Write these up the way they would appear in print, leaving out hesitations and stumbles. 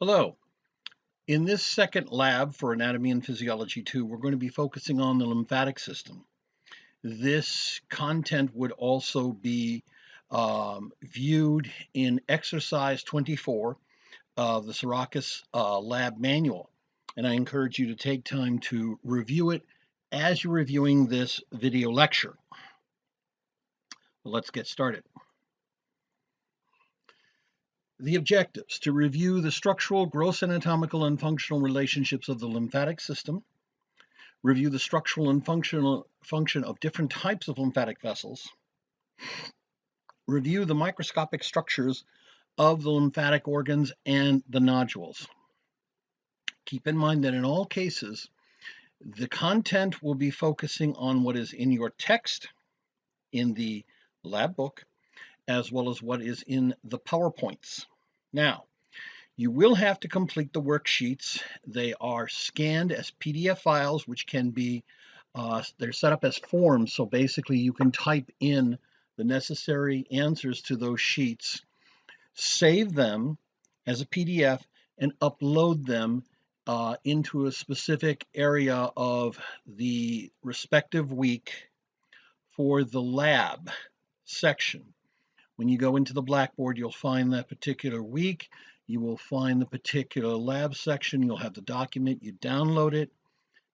Hello. In this second lab for Anatomy and Physiology 2, we're going to be focusing on the lymphatic system. This content would also be viewed in exercise 24 of the Syracuse lab manual. And I encourage you to take time to review it as you're reviewing this video lecture. Let's get started. The objectives: to review the structural, gross anatomical, and functional relationships of the lymphatic system, review the structural and function of different types of lymphatic vessels, review the microscopic structures of the lymphatic organs and the nodules. Keep in mind that in all cases, the content will be focusing on what is in your text in the lab book, as well as what is in the PowerPoints. Now, you will have to complete the worksheets. They are scanned as PDF files, which can be, they're set up as forms. So basically you can type in the necessary answers to those sheets, save them as a PDF, and upload them into a specific area of the respective week for the lab section. When you go into the Blackboard, you'll find that particular week. You will find the particular lab section. You'll have the document. You download it,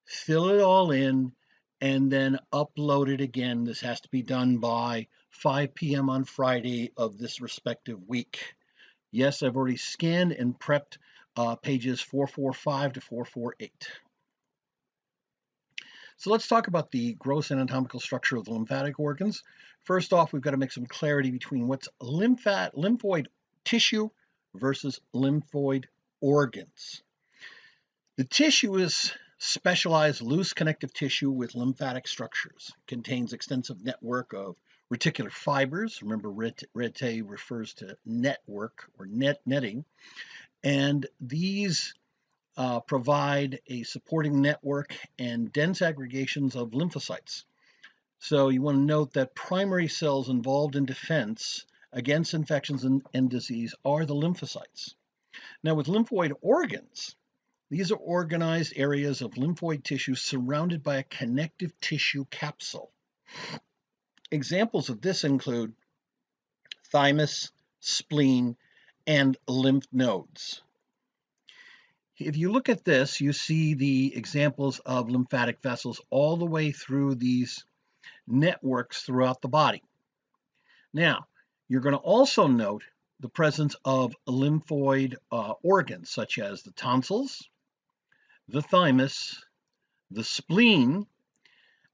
fill it all in, and then upload it again. This has to be done by 5 p.m. on Friday of this respective week. Yes, I've already scanned and prepped pages 445 to 448. So let's talk about the gross anatomical structure of the lymphatic organs. First off, we've got to make some clarity between what's lymphoid tissue versus lymphoid organs. The tissue is specialized loose connective tissue with lymphatic structures. It contains extensive network of reticular fibers. Remember, rete refers to network or netting. And these provide a supporting network and dense aggregations of lymphocytes. So you want to note that primary cells involved in defense against infections and disease are the lymphocytes. Now with lymphoid organs, these are organized areas of lymphoid tissue surrounded by a connective tissue capsule. Examples of this include thymus, spleen, and lymph nodes. If you look at this, you see the examples of lymphatic vessels all the way through these networks throughout the body. Now, you're going to also note the presence of lymphoid organs, such as the tonsils, the thymus, the spleen,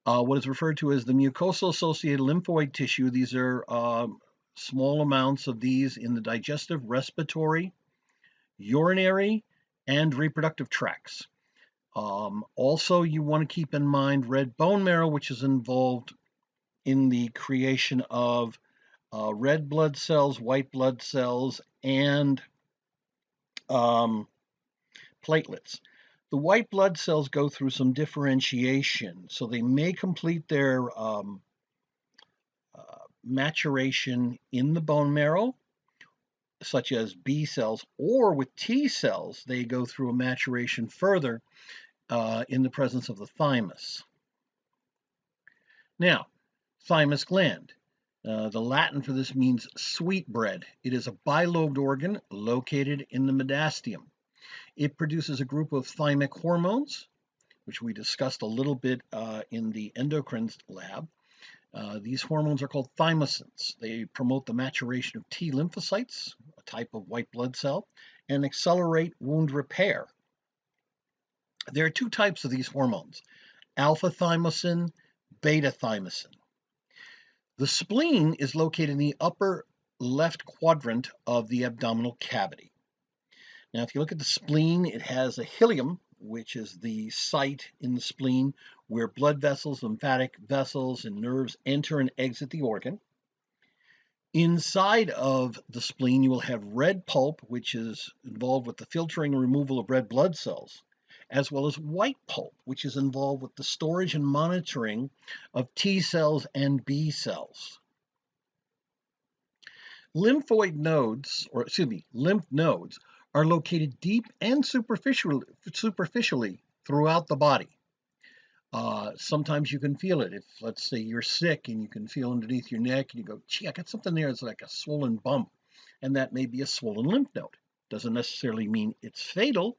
what is referred to as the mucosa-associated lymphoid tissue. These are small amounts of these in the digestive, respiratory, urinary, and reproductive tracts. Also, you want to keep in mind red bone marrow, which is involved in the creation of red blood cells, white blood cells, and platelets. The white blood cells go through some differentiation, so they may complete their maturation in the bone marrow, such as B cells, or with T cells, they go through a maturation further in the presence of the thymus. Now, thymus gland. The Latin for this means sweetbread. It is a bilobed organ located in the mediastinum. It produces a group of thymic hormones, which we discussed a little bit in the endocrine lab. These hormones are called thymosins. They promote the maturation of T lymphocytes, a type of white blood cell, and accelerate wound repair. There are two types of these hormones, alpha thymosin, beta thymosin. The spleen is located in the upper left quadrant of the abdominal cavity. Now, if you look at the spleen, it has a hilum, which is the site in the spleen where blood vessels, lymphatic vessels, and nerves enter and exit the organ. Inside of the spleen, you will have red pulp, which is involved with the filtering and removal of red blood cells, as well as white pulp, which is involved with the storage and monitoring of T cells and B cells. Lymph nodes are located deep and superficially throughout the body. Sometimes you can feel it. If, let's say, you're sick and you can feel underneath your neck and you go, gee, I got something there. It's like a swollen bump. And that may be a swollen lymph node. Doesn't necessarily mean it's fatal.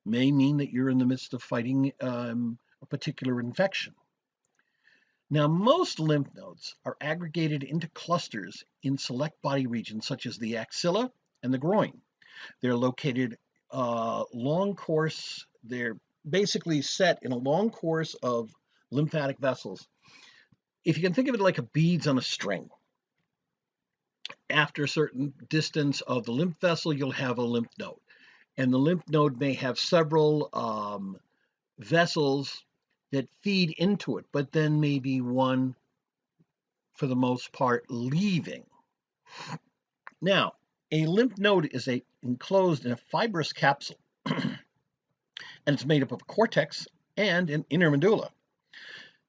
May mean that you're in the midst of fighting a particular infection. Now, most lymph nodes are aggregated into clusters in select body regions such as the axilla and the groin. They're located long course. They're basically set in a long course of lymphatic vessels. If you can think of it like a beads on a string, after a certain distance of the lymph vessel, you'll have a lymph node. And the lymph node may have several vessels that feed into it, but then maybe one, for the most part, leaving. Now, a lymph node is enclosed in a fibrous capsule, and it's made up of a cortex and an inner medulla.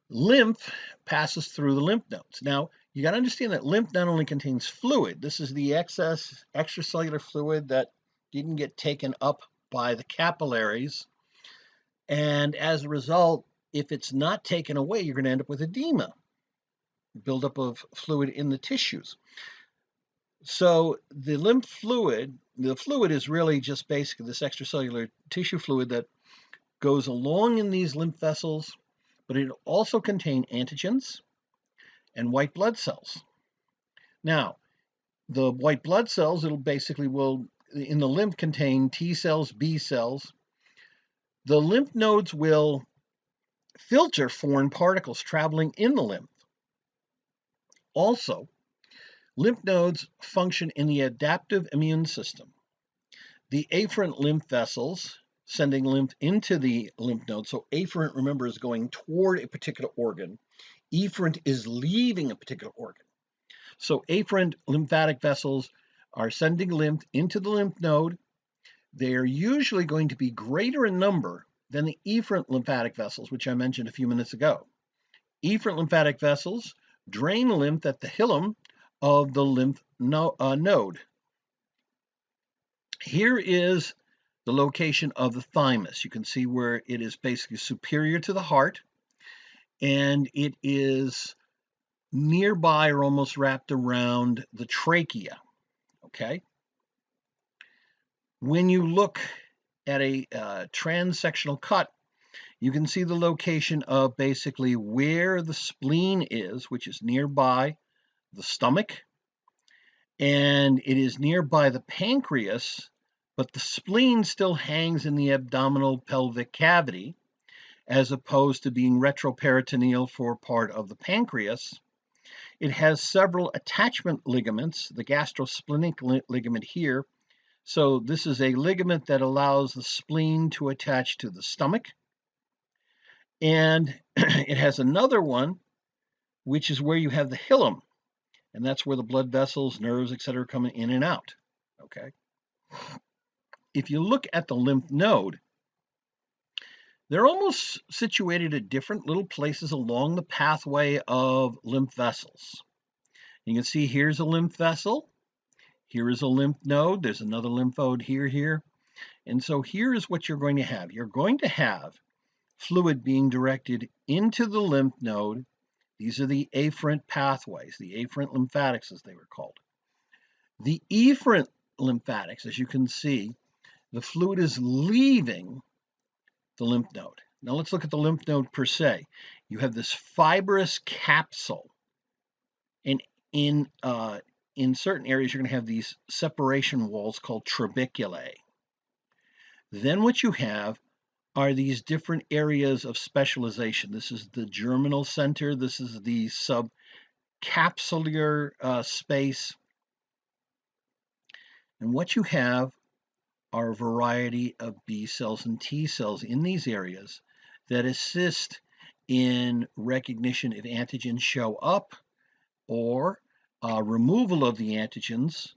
Lymph passes through the lymph nodes. Now, you got to understand that lymph not only contains fluid, this is the excess extracellular fluid that didn't get taken up by the capillaries, and as a result, if it's not taken away, you're going to end up with edema, buildup of fluid in the tissues. So the lymph fluid, the fluid is really just basically this extracellular tissue fluid that goes along in these lymph vessels, but it also contains antigens and white blood cells. Now, the white blood cells, it'll basically will, in the lymph, contain T cells, B cells. The lymph nodes will filter foreign particles traveling in the lymph. Also, lymph nodes function in the adaptive immune system. The afferent lymph vessels sending lymph into the lymph node. So afferent, remember, is going toward a particular organ. Efferent is leaving a particular organ. So afferent lymphatic vessels are sending lymph into the lymph node. They are usually going to be greater in number than the efferent lymphatic vessels, which I mentioned a few minutes ago. Efferent lymphatic vessels drain lymph at the hilum of the lymph node. Here is the location of the thymus. You can see where it is basically superior to the heart, and it is nearby or almost wrapped around the trachea, okay? When you look at a transsectional cut, you can see the location of basically where the spleen is, which is nearby the stomach, and it is nearby the pancreas, but the spleen still hangs in the abdominal pelvic cavity, as opposed to being retroperitoneal for part of the pancreas. It has several attachment ligaments, the gastrosplenic ligament here. So this is a ligament that allows the spleen to attach to the stomach. And it has another one, which is where you have the hilum. And that's where the blood vessels, nerves, etc. come in and out, okay? If you look at the lymph node, they're almost situated at different little places along the pathway of lymph vessels. You can see here's a lymph vessel. Here is a lymph node. There's another lymph node here. And so here is what you're going to have. You're going to have fluid being directed into the lymph node. These are the afferent pathways, the afferent lymphatics, as they were called. The efferent lymphatics, as you can see, the fluid is leaving the lymph node. Now let's look at the lymph node per se. You have this fibrous capsule, and in certain areas you're going to have these separation walls called trabeculae. Then what you have are these different areas of specialization. This is the germinal center. This is the subcapsular space. And what you have are a variety of B cells and T cells in these areas that assist in recognition if antigens show up, or removal of the antigens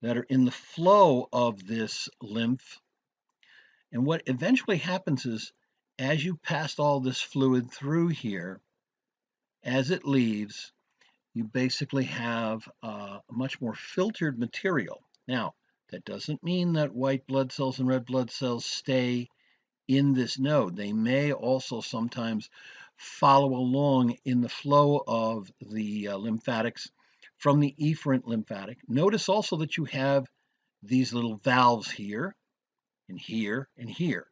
that are in the flow of this lymph. And what eventually happens is, as you pass all this fluid through here, as it leaves, you basically have a much more filtered material. Now, That doesn't mean that white blood cells and red blood cells stay in this node. They may also sometimes follow along in the flow of the lymphatics from the efferent lymphatic. Notice also that you have these little valves here and here and here.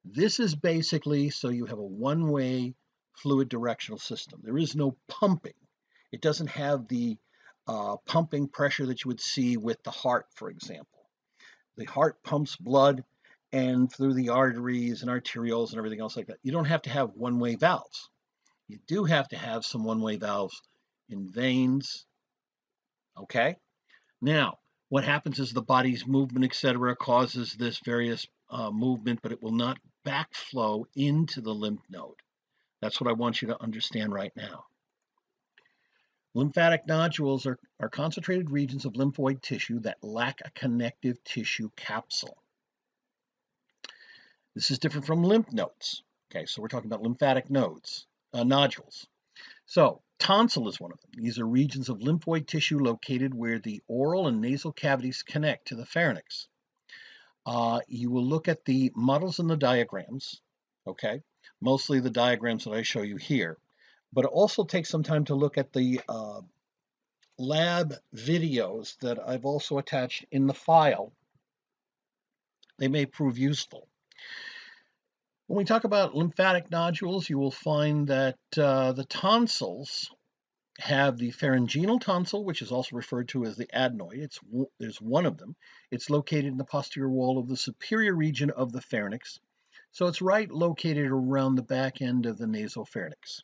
This is basically so you have a one-way fluid directional system. There is no pumping. It doesn't have the pumping pressure that you would see with the heart, for example. The heart pumps blood and through the arteries and arterioles and everything else like that. You don't have to have one-way valves. You do have to have some one-way valves in veins, okay? Now, what happens is the body's movement, etc., causes this various movement, but it will not backflow into the lymph node. That's what I want you to understand right now. Lymphatic nodules are concentrated regions of lymphoid tissue that lack a connective tissue capsule. This is different from lymph nodes. Okay, so we're talking about lymphatic nodules. So, tonsil is one of them. These are regions of lymphoid tissue located where the oral and nasal cavities connect to the pharynx. You will look at the models and the diagrams, okay? Mostly the diagrams that I show you here, but also take some time to look at the lab videos that I've also attached in the file. They may prove useful. When we talk about lymphatic nodules, you will find that the tonsils have the pharyngeal tonsil, which is also referred to as the adenoid. There's one of them. It's located in the posterior wall of the superior region of the pharynx. So it's right located around the back end of the nasopharynx.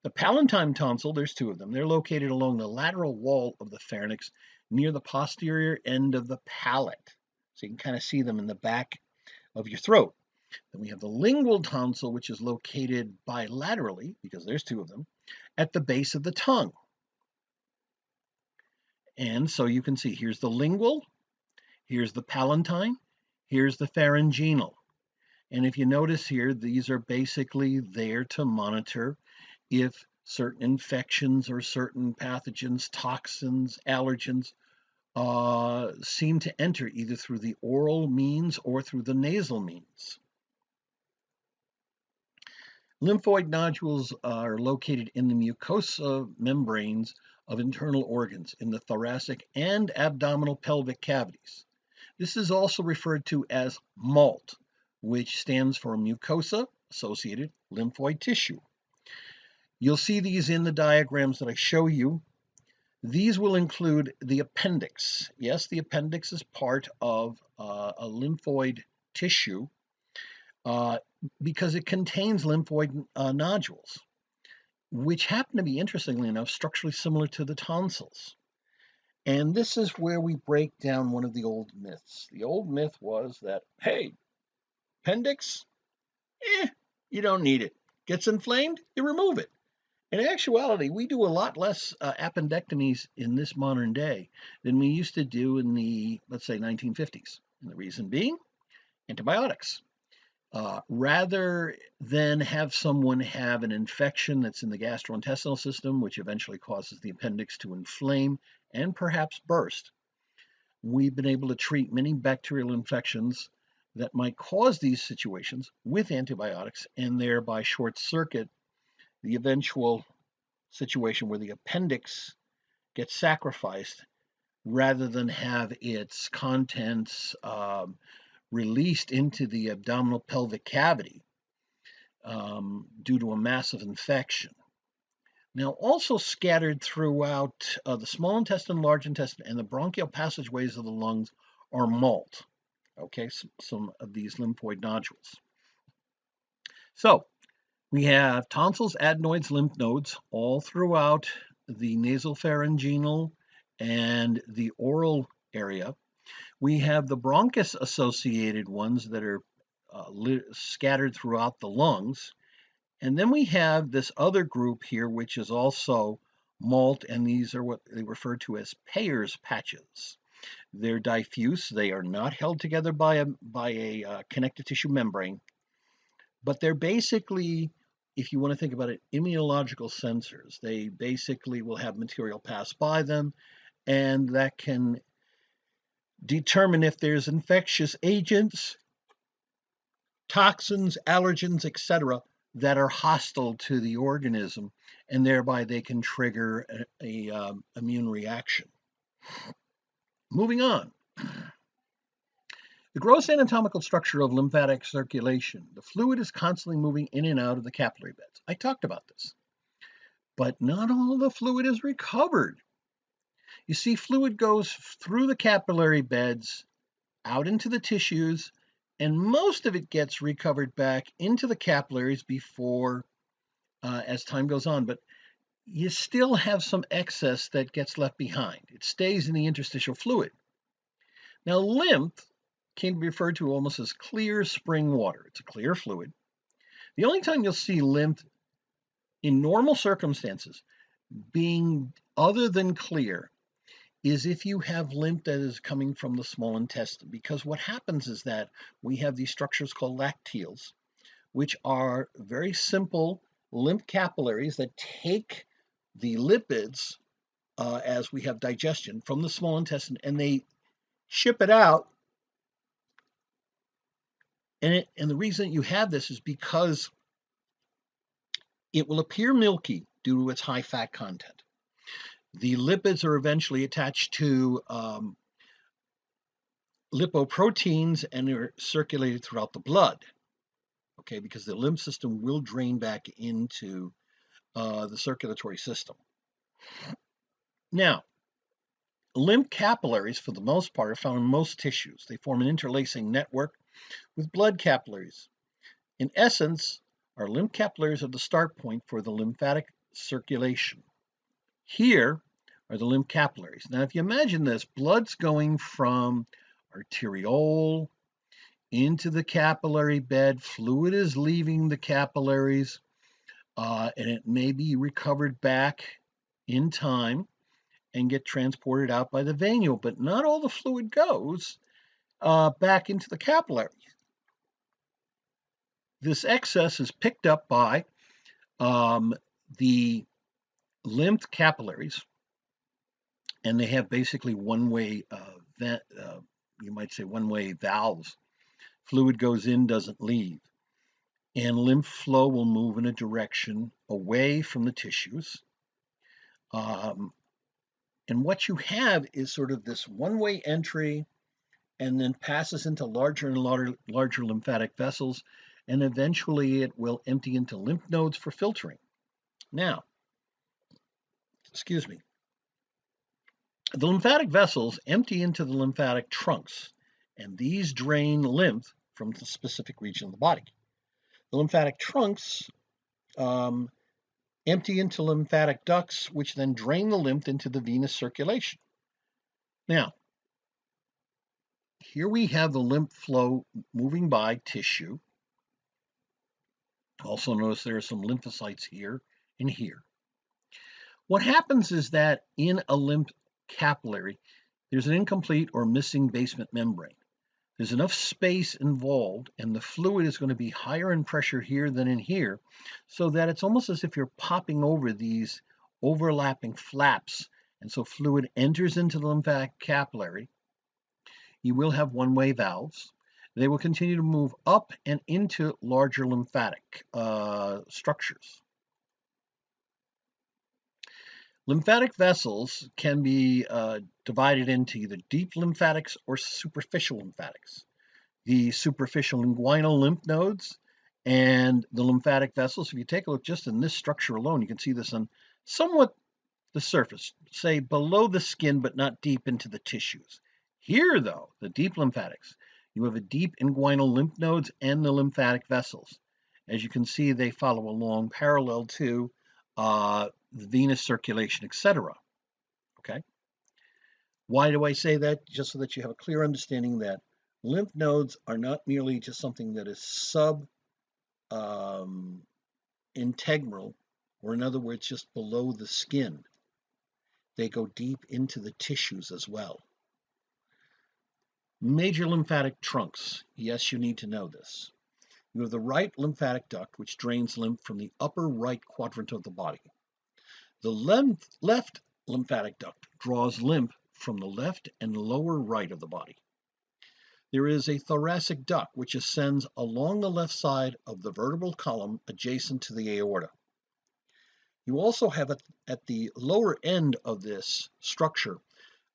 The palatine tonsil, there's two of them. They're located along the lateral wall of the pharynx near the posterior end of the palate. So you can kind of see them in the back of your throat. Then we have the lingual tonsil, which is located bilaterally, because there's two of them, at the base of the tongue. And so you can see here's the lingual, here's the palatine, here's the pharyngeal. And if you notice here, these are basically there to monitor if certain infections or certain pathogens, toxins, allergens seem to enter either through the oral means or through the nasal means. Lymphoid nodules are located in the mucosa membranes of internal organs in the thoracic and abdominal pelvic cavities. This is also referred to as MALT, which stands for mucosa-associated lymphoid tissue. You'll see these in the diagrams that I show you. These will include the appendix. Yes, the appendix is part of a lymphoid tissue because it contains lymphoid nodules, which happen to be, interestingly enough, structurally similar to the tonsils. And this is where we break down one of the old myths. The old myth was that, hey, appendix, you don't need it. Gets inflamed, you remove it. In actuality, we do a lot less appendectomies in this modern day than we used to do in the, let's say, 1950s. And the reason being, antibiotics. Rather than have someone have an infection that's in the gastrointestinal system, which eventually causes the appendix to inflame and perhaps burst, we've been able to treat many bacterial infections that might cause these situations with antibiotics and thereby short circuit the eventual situation where the appendix gets sacrificed rather than have its contents released into the abdominal pelvic cavity due to a massive infection. Now, also scattered throughout the small intestine, large intestine, and the bronchial passageways of the lungs are MALT. Okay, some of these lymphoid nodules. So, we have tonsils, adenoids, lymph nodes all throughout the nasopharyngeal and the oral area. We have the bronchus-associated ones that are scattered throughout the lungs. And then we have this other group here, which is also MALT, and these are what they refer to as PEYER'S patches. They're diffuse. They are not held together by a connective tissue membrane, but they're basically, if you want to think about it, immunological sensors. They basically will have material pass by them, and that can determine if there's infectious agents, toxins, allergens, etc., that are hostile to the organism, and thereby they can trigger a immune reaction. Moving on. The gross anatomical structure of lymphatic circulation. The fluid is constantly moving in and out of the capillary beds. I talked about this. But not all the fluid is recovered. You see, fluid goes through the capillary beds, out into the tissues, and most of it gets recovered back into the capillaries before, as time goes on. But you still have some excess that gets left behind. It stays in the interstitial fluid. Now, lymph can be referred to almost as clear spring water. It's a clear fluid. The only time you'll see lymph in normal circumstances being other than clear is if you have lymph that is coming from the small intestine, because what happens is that we have these structures called lacteals, which are very simple lymph capillaries that take the lipids as we have digestion from the small intestine, and they ship it out. And the reason you have this is because it will appear milky due to its high fat content. The lipids are eventually attached to lipoproteins and are circulated throughout the blood, okay, because the lymph system will drain back into the circulatory system. Now, lymph capillaries, for the most part, are found in most tissues. They form an interlacing network with blood capillaries. In essence, our lymph capillaries are the start point for the lymphatic circulation. Here are the lymph capillaries. Now, if you imagine this, blood's going from arteriole into the capillary bed, fluid is leaving the capillaries, and it may be recovered back in time and get transported out by the venule, but not all the fluid goes back into the capillaries. This excess is picked up by the lymph capillaries, and they have basically one-way, you might say one-way valves. Fluid goes in, doesn't leave. And lymph flow will move in a direction away from the tissues. And what you have is sort of this one-way entry and then passes into larger and larger lymphatic vessels, and eventually it will empty into lymph nodes for filtering. Now, excuse me, the lymphatic vessels empty into the lymphatic trunks, and these drain lymph from the specific region of the body. The lymphatic trunks empty into lymphatic ducts, which then drain the lymph into the venous circulation. Now, here we have the lymph flow moving by tissue. Also notice there are some lymphocytes here and here. What happens is that in a lymph capillary, there's an incomplete or missing basement membrane. There's enough space involved, and the fluid is going to be higher in pressure here than in here, so that it's almost as if you're popping over these overlapping flaps, and so fluid enters into the lymphatic capillary. You will have one-way valves. They will continue to move up and into larger lymphatic structures. Lymphatic vessels can be divided into either deep lymphatics or superficial lymphatics. The superficial inguinal lymph nodes and the lymphatic vessels, if you take a look just in this structure alone, you can see this on somewhat the surface, say below the skin, but not deep into the tissues. Here, though, the deep lymphatics, you have a deep inguinal lymph nodes and the lymphatic vessels. As you can see, they follow along parallel to the venous circulation, etc. Okay? Why do I say that? Just so that you have a clear understanding that lymph nodes are not merely just something that is sub-integral, or in other words, just below the skin. They go deep into the tissues as well. Major lymphatic trunks. Yes, you need to know this. You have the right lymphatic duct, which drains lymph from the upper right quadrant of the body. The left lymphatic duct draws lymph from the left and lower right of the body. There is a thoracic duct which ascends along the left side of the vertebral column adjacent to the aorta. You also have at the lower end of this structure,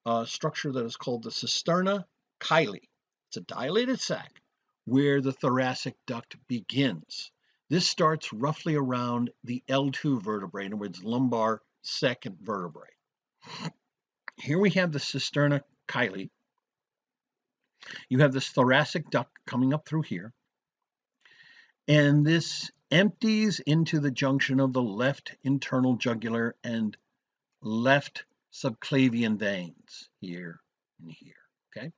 a structure that is called the cisterna chyli. It's a dilated sac where the thoracic duct begins. This starts roughly around the L2 vertebrae, in other words, lumbar second vertebrae. Here we have the cisterna chyli. You have this thoracic duct coming up through here, and this empties into the junction of the left internal jugular and left subclavian veins here and here, okay?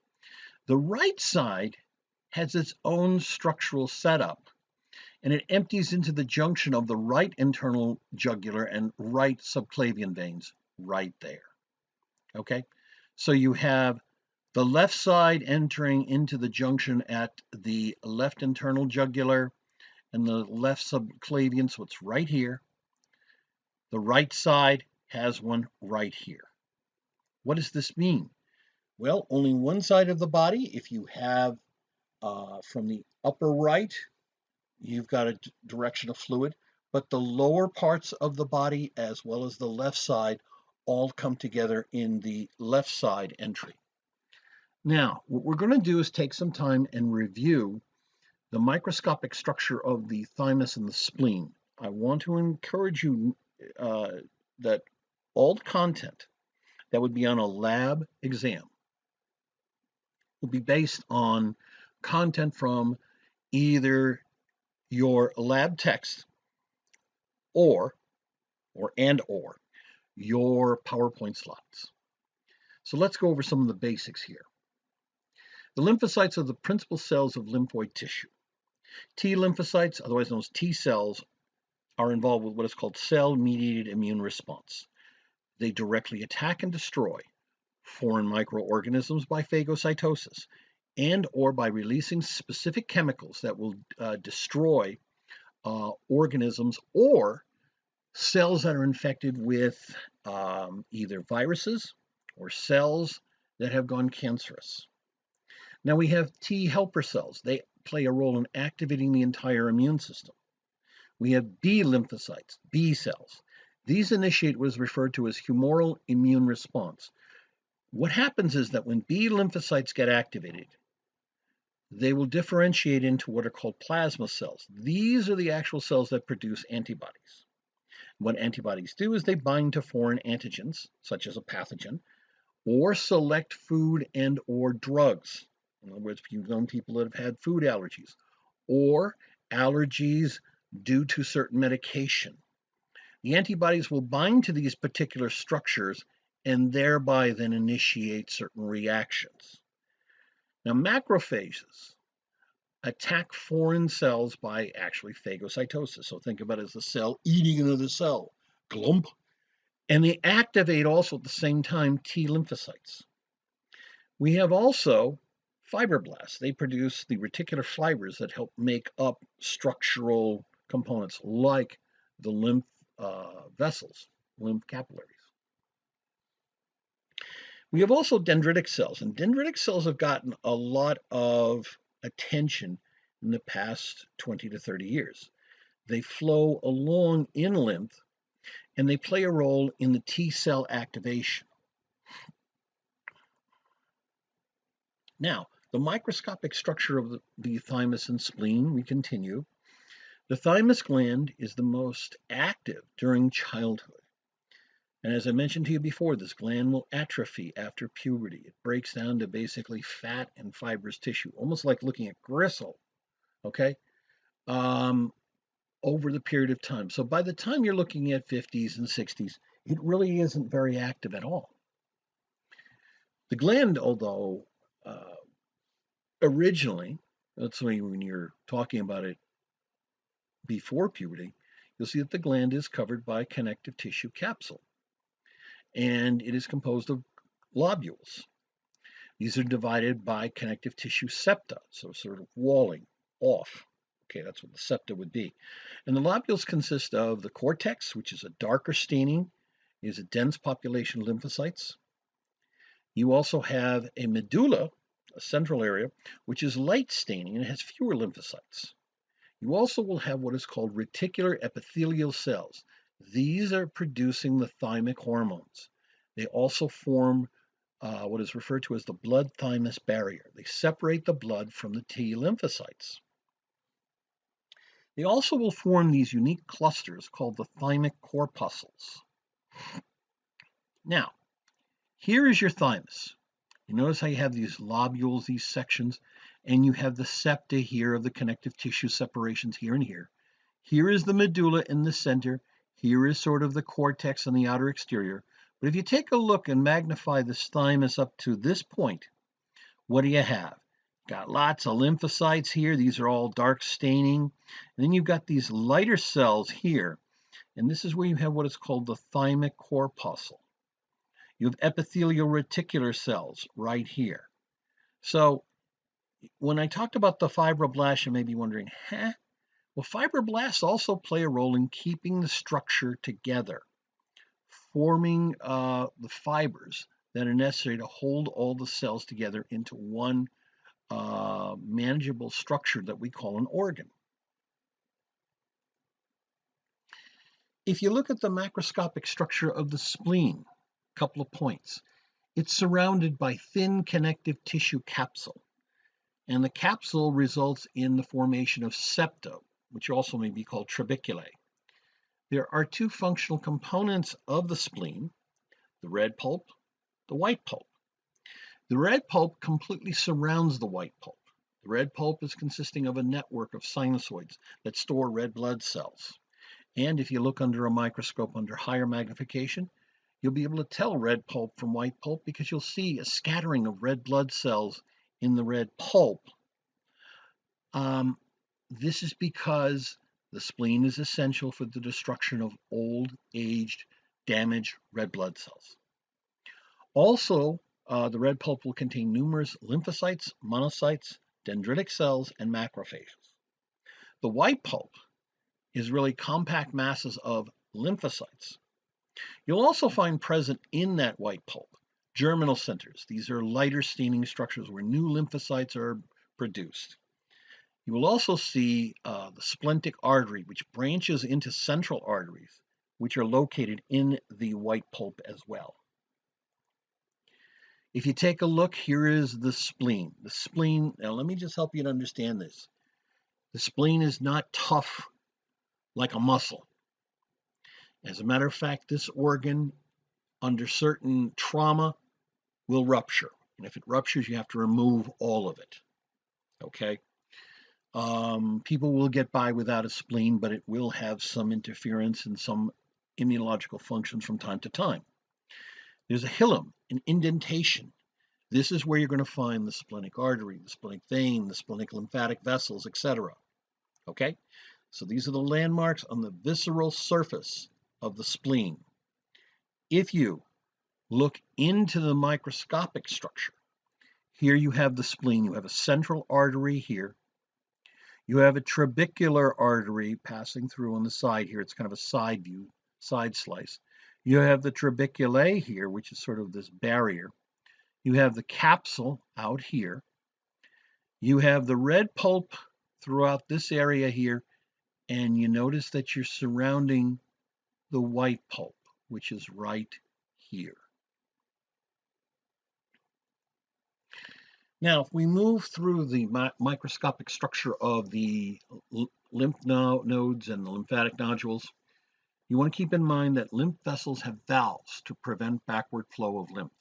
The right side has its own structural setup, and it empties into the junction of the right internal jugular and right subclavian veins right there, okay? So you have the left side entering into the junction at the left internal jugular and the left subclavian, so it's right here. The right side has one right here. What does this mean? Well, only one side of the body, if you have from the upper right, you've got a direction of fluid, but the lower parts of the body as well as the left side all come together in the left side entry. Now, what we're going to do is take some time and review the microscopic structure of the thymus and the spleen. I want to encourage you that all the content that would be on a lab exam will be based on content from either your lab text or your PowerPoint slides. So let's go over some of the basics here. The lymphocytes are the principal cells of lymphoid tissue. T lymphocytes, otherwise known as T cells, are involved with what is called cell-mediated immune response. They directly attack and destroy foreign microorganisms by phagocytosis and or by releasing specific chemicals that will destroy organisms or cells that are infected with either viruses or cells that have gone cancerous. Now we have T helper cells. They play a role in activating the entire immune system. We have B lymphocytes, B cells. These initiate what is referred to as humoral immune response. What happens is that when B lymphocytes get activated, they will differentiate into what are called plasma cells. These are the actual cells that produce antibodies. What antibodies do is they bind to foreign antigens, such as a pathogen, or select food and or drugs. In other words, you've known people that have had food allergies or allergies due to certain medication. The antibodies will bind to these particular structures and thereby then initiate certain reactions. Now, macrophages attack foreign cells by actually phagocytosis. So think about it as a cell eating another cell, glump. And they activate also at the same time T lymphocytes. We have also fibroblasts. They produce the reticular fibers that help make up structural components like the lymph vessels, lymph capillaries. We have also dendritic cells, and dendritic cells have gotten a lot of attention in the past 20 to 30 years. They flow along in lymph, and they play a role in the T cell activation. Now, the microscopic structure of the thymus and spleen, we continue. The thymus gland is the most active during childhood. And as I mentioned to you before, this gland will atrophy after puberty. It breaks down to basically fat and fibrous tissue, almost like looking at gristle, okay, over the period of time. So by the time you're looking at 50s and 60s, it really isn't very active at all. The gland, although originally, let's say when you're talking about it before puberty, you'll see that the gland is covered by connective tissue capsule. And it is composed of lobules. These are divided by connective tissue septa, so sort of walling off. Okay, that's what the septa would be. And the lobules consist of the cortex, which is a darker staining, is a dense population of lymphocytes. You also have a medulla, a central area, which is light staining and has fewer lymphocytes. You also will have what is called reticular epithelial cells. These are producing the thymic hormones. They also form what is referred to as the blood-thymus barrier. They separate the blood from the T lymphocytes. They also will form these unique clusters called the thymic corpuscles. Now, here is your thymus. You notice how you have these lobules, these sections, and you have the septa here of the connective tissue separations here and here. Here is the medulla in the center. Here is sort of the cortex on the outer exterior. But if you take a look and magnify this thymus up to this point, what do you have? Got lots of lymphocytes here. These are all dark staining. And then you've got these lighter cells here. And this is where you have what is called the thymic corpuscle. You have epithelial reticular cells right here. So when I talked about the fibroblasts, you may be wondering, Well, fibroblasts also play a role in keeping the structure together, forming the fibers that are necessary to hold all the cells together into one manageable structure that we call an organ. If you look at the macroscopic structure of the spleen, a couple of points. It's surrounded by thin connective tissue capsule, and the capsule results in the formation of septa, which also may be called trabeculae. There are two functional components of the spleen, the red pulp, the white pulp. The red pulp completely surrounds the white pulp. The red pulp is consisting of a network of sinusoids that store red blood cells. And if you look under a microscope under higher magnification, you'll be able to tell red pulp from white pulp because you'll see a scattering of red blood cells in the red pulp. This is because the spleen is essential for the destruction of old, aged, damaged red blood cells. Also, the red pulp will contain numerous lymphocytes, monocytes, dendritic cells, and macrophages. The white pulp is really compact masses of lymphocytes. You'll also find present in that white pulp germinal centers. These are lighter staining structures where new lymphocytes are produced. You will also see the splentic artery, which branches into central arteries, which are located in the white pulp as well. If you take a look, here is the spleen. The spleen, now let me just help you to understand this. The spleen is not tough like a muscle. As a matter of fact, this organ, under certain trauma, will rupture. And if it ruptures, you have to remove all of it. Okay? People will get by without a spleen, but it will have some interference and some immunological functions from time to time. There's a hilum, an indentation. This is where you're going to find the splenic artery, the splenic vein, the splenic lymphatic vessels, etc. Okay? So these are the landmarks on the visceral surface of the spleen. If you look into the microscopic structure, here you have the spleen. You have a central artery here. You have a trabecular artery passing through on the side here. It's kind of a side view, side slice. You have the trabeculae here, which is sort of this barrier. You have the capsule out here. You have the red pulp throughout this area here, and you notice that you're surrounding the white pulp, which is right here. Now, if we move through the microscopic structure of the lymph nodes and the lymphatic nodules, you want to keep in mind that lymph vessels have valves to prevent backward flow of lymph.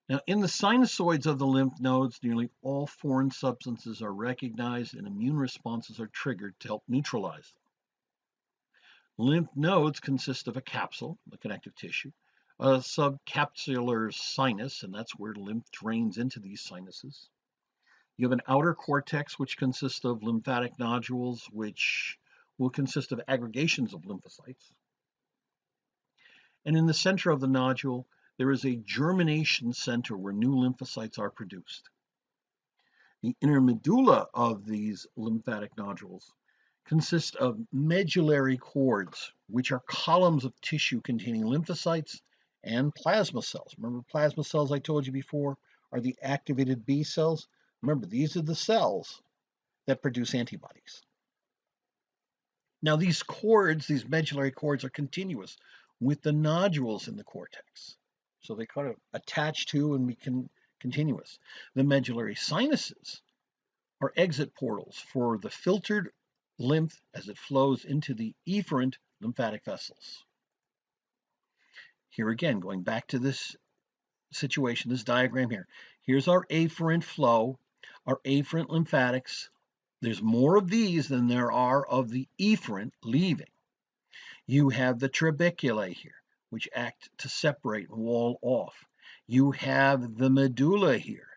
Now, in the sinusoids of the lymph nodes, nearly all foreign substances are recognized and immune responses are triggered to help neutralize them. Lymph nodes consist of a capsule, the connective tissue, a subcapsular sinus, and that's where lymph drains into these sinuses. You have an outer cortex, which consists of lymphatic nodules, which will consist of aggregations of lymphocytes. And in the center of the nodule, there is a germination center where new lymphocytes are produced. The inner medulla of these lymphatic nodules consists of medullary cords, which are columns of tissue containing lymphocytes and plasma cells. Remember plasma cells I told you before are the activated B cells? Remember, these are the cells that produce antibodies. Now these cords, these medullary cords, are continuous with the nodules in the cortex. So they kind of attach to and become continuous. The medullary sinuses are exit portals for the filtered lymph as it flows into the efferent lymphatic vessels. Here again, going back to this situation, this diagram here. Here's our afferent flow, our afferent lymphatics. There's more of these than there are of the efferent leaving. You have the trabeculae here, which act to separate and wall off. You have the medulla here,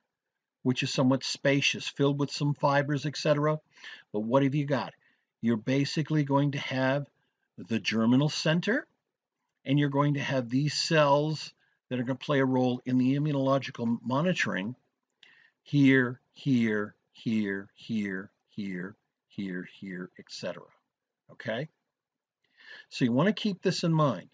which is somewhat spacious, filled with some fibers, etc. But what have you got? You're basically going to have the germinal center, and you're going to have these cells that are going to play a role in the immunological monitoring here, here, here, here, here, here, etc. Okay? So you want to keep this in mind.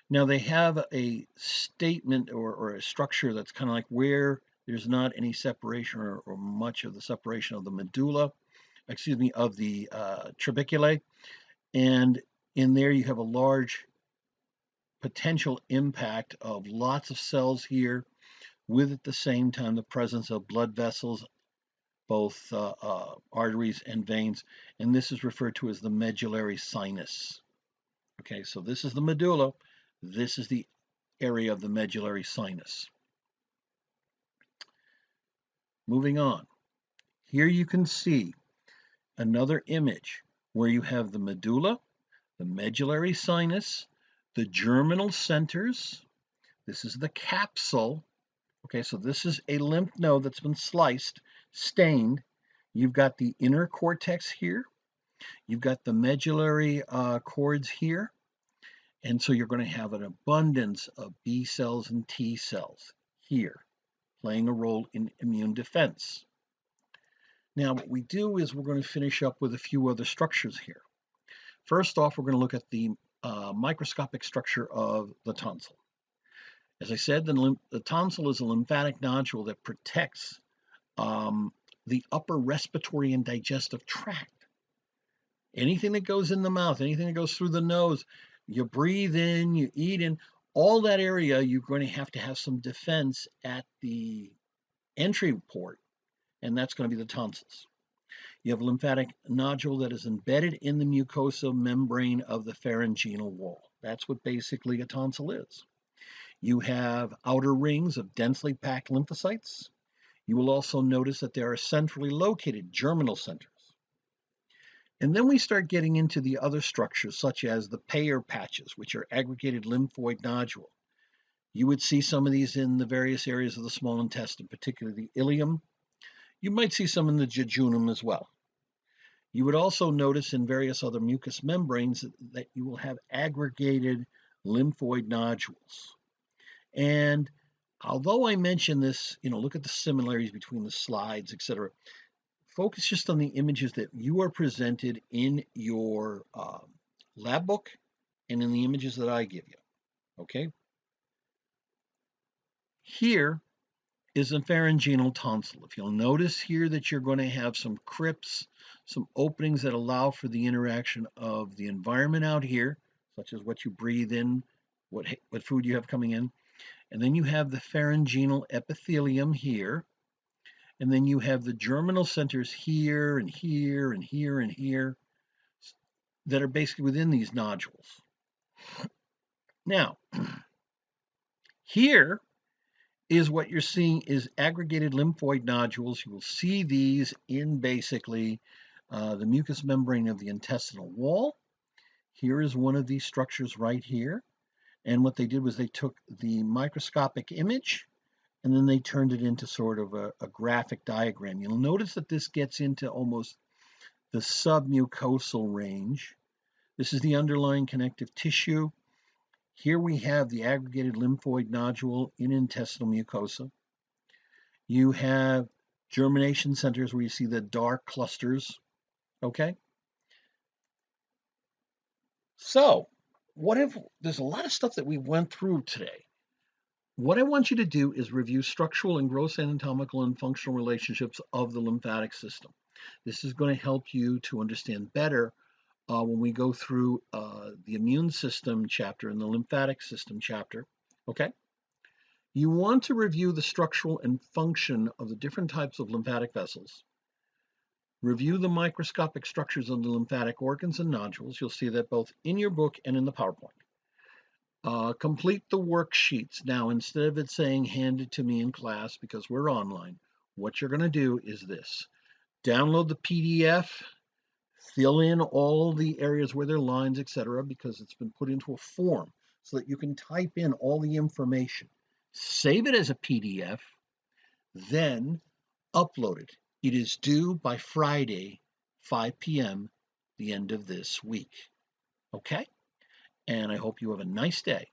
Now they have a statement or a structure that's kind of like where there's not any separation or much of the separation of the medulla, excuse me, of the trabeculae. And in there you have a large potential impact of lots of cells here with at the same time the presence of blood vessels, both arteries and veins, and this is referred to as the medullary sinus. Okay, so this is the medulla, this is the area of the medullary sinus. Moving on, here you can see another image where you have the medulla, the medullary sinus, the germinal centers. This is the capsule. Okay, so this is a lymph node that's been sliced, stained. You've got the inner cortex here. You've got the medullary cords here. And so you're going to have an abundance of B cells and T cells here, playing a role in immune defense. Now, what we do is we're going to finish up with a few other structures here. First off, we're going to look at the microscopic structure of the tonsil. As I said, the tonsil is a lymphatic nodule that protects the upper respiratory and digestive tract. Anything that goes in the mouth, anything that goes through the nose, you breathe in, you eat in, all that area, you're going to have some defense at the entry port, and that's going to be the tonsils. You have a lymphatic nodule that is embedded in the mucosa membrane of the pharyngeal wall. That's what basically a tonsil is. You have outer rings of densely packed lymphocytes. You will also notice that there are centrally located germinal centers. And then we start getting into the other structures, such as the Peyer's patches, which are aggregated lymphoid nodule. You would see some of these in the various areas of the small intestine, particularly the ileum. You might see some in the jejunum as well. You would also notice in various other mucous membranes that you will have aggregated lymphoid nodules. And although I mentioned this, look at the similarities between the slides, etc. Focus just on the images that you are presented in your lab book and in the images that I give you, okay? Here is a pharyngeal tonsil. If you'll notice here that you're going to have some crypts, some openings that allow for the interaction of the environment out here, such as what you breathe in, what food you have coming in, and then you have the pharyngeal epithelium here. And then you have the germinal centers here and here and here and here that are basically within these nodules. Now, here is what you're seeing is aggregated lymphoid nodules. You will see these in basically the mucous membrane of the intestinal wall. Here is one of these structures right here. And what they did was they took the microscopic image and then they turned it into sort of a graphic diagram. You'll notice that this gets into almost the submucosal range. This is the underlying connective tissue. Here we have the aggregated lymphoid nodule in intestinal mucosa. You have germination centers where you see the dark clusters, okay? So, there's a lot of stuff that we went through today. What I want you to do is review structural and gross anatomical and functional relationships of the lymphatic system. This is going to help you to understand better when we go through the immune system chapter and the lymphatic system chapter. Okay? You want to review the structural and function of the different types of lymphatic vessels. Review the microscopic structures of the lymphatic organs and nodules. You'll see that both in your book and in the PowerPoint. Complete the worksheets. Now, instead of it saying hand it to me in class because we're online, what you're going to do is this. Download the PDF, fill in all the areas where there are lines, etc., because it's been put into a form so that you can type in all the information. Save it as a PDF, then upload it. It is due by Friday, 5 p.m., the end of this week. Okay? And I hope you have a nice day.